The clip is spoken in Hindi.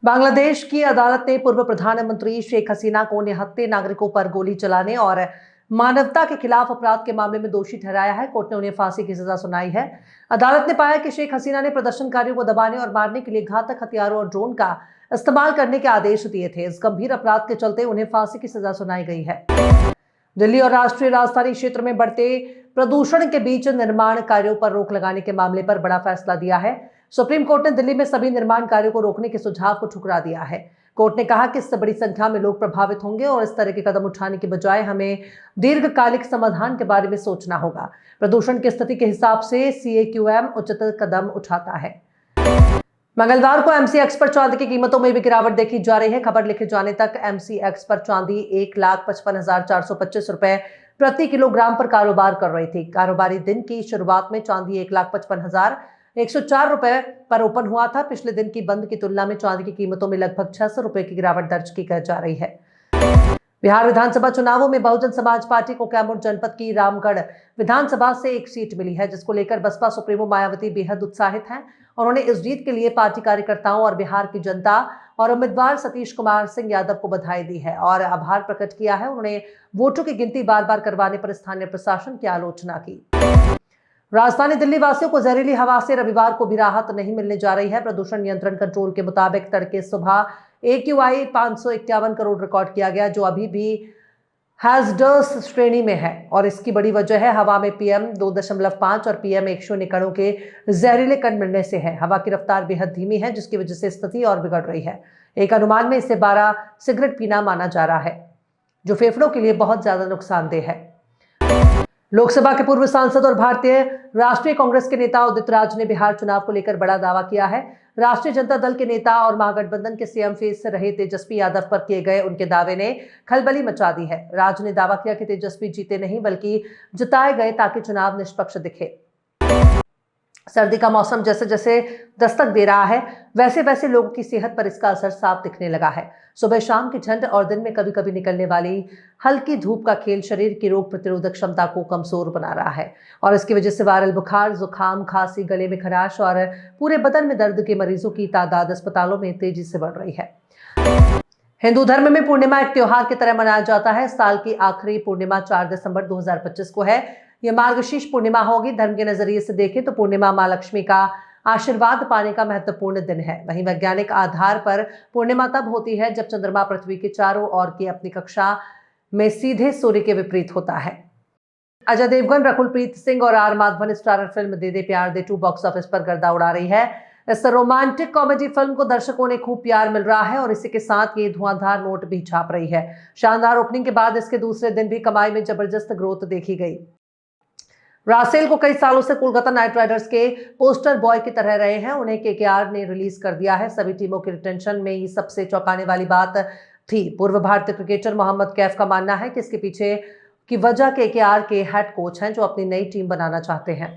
बांग्लादेश की अदालत ने पूर्व प्रधानमंत्री शेख हसीना को निहत्थे नागरिकों पर गोली चलाने और मानवता के खिलाफ अपराध के मामले में दोषी ठहराया है। कोर्ट ने उन्हें फांसी की सजा सुनाई है। अदालत ने पाया कि शेख हसीना ने प्रदर्शनकारियों को दबाने और मारने के लिए घातक हथियारों और ड्रोन का इस्तेमाल करने के आदेश दिए थे। इस गंभीर अपराध के चलते उन्हें फांसी की सजा सुनाई गई है। दिल्ली और राष्ट्रीय राजधानी क्षेत्र में बढ़ते प्रदूषण के बीच निर्माण कार्यों पर रोक लगाने के मामले पर बड़ा फैसला दिया है। सुप्रीम कोर्ट ने दिल्ली में सभी निर्माण कार्यों को रोकने के सुझाव को ठुकरा दिया है। कोर्ट ने कहा कि इससे बड़ी संख्या में लोग प्रभावित होंगे और इस तरह के कदम उठाने के बजाय हमें दीर्घकालिक समाधान के बारे में सोचना होगा। प्रदूषण की स्थिति के हिसाब से CAQM उचित कदम उठाता है। मंगलवार को MCX पर चांदी की कीमतों में भी गिरावट देखी जा रही है। खबर लिखे जाने तक MCX पर चांदी 1,55,425 रुपए प्रति किलोग्राम पर कारोबार कर रही थी। कारोबारी दिन की शुरुआत में चांदी 1,55,104 रुपए पर ओपन हुआ था। पिछले दिन की बंद की तुलना में चांदी की कीमतों में लगभग 600 रुपए की गिरावट दर्ज की जा रही है। बिहार विधानसभा चुनावों में बहुजन समाज पार्टी को कैमूर जनपद की रामगढ़ विधानसभा से एक सीट मिली है, जिसको लेकर बसपा सुप्रीमो मायावती बेहद उत्साहित हैं। उन्होंने इस जीत के लिए पार्टी कार्यकर्ताओं और बिहार की जनता और उम्मीदवार सतीश कुमार सिंह यादव को बधाई दी है और आभार प्रकट किया है। उन्होंने वोटों की गिनती बार बार करवाने पर स्थानीय प्रशासन की आलोचना की। राजधानी दिल्ली वासियों को जहरीली हवा से रविवार को भी राहत नहीं मिलने जा रही है। प्रदूषण नियंत्रण कंट्रोल के मुताबिक तड़के सुबह AQI 551 करोड़ रिकॉर्ड किया गया, जो अभी भी हैजर्डस श्रेणी में है और इसकी बड़ी वजह है हवा में PM 2.5 और PM 1.0 कणों के जहरीले कण मिलने से है। हवा की रफ्तार बेहद धीमी है, जिसकी वजह से स्थिति और बिगड़ रही है। एक अनुमान में इसे 12 सिगरेट पीना माना जा रहा है, जो फेफड़ों के लिए बहुत ज्यादा नुकसानदेह है। लोकसभा के पूर्व सांसद और भारतीय राष्ट्रीय कांग्रेस के नेता उदित राज ने बिहार चुनाव को लेकर बड़ा दावा किया है। राष्ट्रीय जनता दल के नेता और महागठबंधन के CM फेस रहे तेजस्वी यादव पर किए गए उनके दावे ने खलबली मचा दी है। राज ने दावा किया कि तेजस्वी जीते नहीं बल्कि जिताए गए ताकि चुनाव निष्पक्ष दिखे। सर्दी का मौसम जैसे जैसे दस्तक दे रहा है, वैसे वैसे लोगों की सेहत पर इसका असर साफ दिखने लगा है। सुबह शाम की ठंड और दिन में कभी कभी निकलने वाली हल्की धूप का खेल शरीर की रोग प्रतिरोधक क्षमता को कमजोर बना रहा है और इसकी वजह से वायरल बुखार, जुकाम, खांसी, गले में खराश और पूरे बदन में दर्द के मरीजों की तादाद अस्पतालों में तेजी से बढ़ रही है। हिंदू धर्म में पूर्णिमा एक त्योहार की तरह मनाया जाता है। साल की आखिरी पूर्णिमा 4 दिसंबर 2025 को है। यह मार्गशीर्ष पूर्णिमा होगी। धर्म के नजरिए से देखें तो पूर्णिमा मां लक्ष्मी का आशीर्वाद पाने का महत्वपूर्ण दिन है। वहीं वैज्ञानिक आधार पर पूर्णिमा तब होती है जब चंद्रमा पृथ्वी के चारों ओर की अपनी कक्षा में सीधे सूर्य के विपरीत होता है। अजय देवगन, रकुल प्रीत सिंह और R माधवन स्टारर फिल्म दे दे प्यार दे 2 बॉक्स ऑफिस पर गर्दा उड़ा रही है। इस रोमांटिक कॉमेडी फिल्म को दर्शकों ने खूब प्यार मिल रहा है और इसी के साथ ये धुआंधार नोट भी छाप रही है। शानदार ओपनिंग के बाद इसके दूसरे दिन भी कमाई में जबरदस्त ग्रोथ देखी गई। रासेल को कई सालों से कोलकाता नाइट राइडर्स के पोस्टर बॉय की तरह रहे हैं। उन्हें KKR ने रिलीज कर दिया है। सभी टीमों के रिटेंशन में ये सबसे चौंकाने वाली बात थी। पूर्व भारतीय क्रिकेटर मोहम्मद कैफ का मानना है कि इसके पीछे की वजह KKR के हेड कोच हैं, जो अपनी नई टीम बनाना चाहते हैं।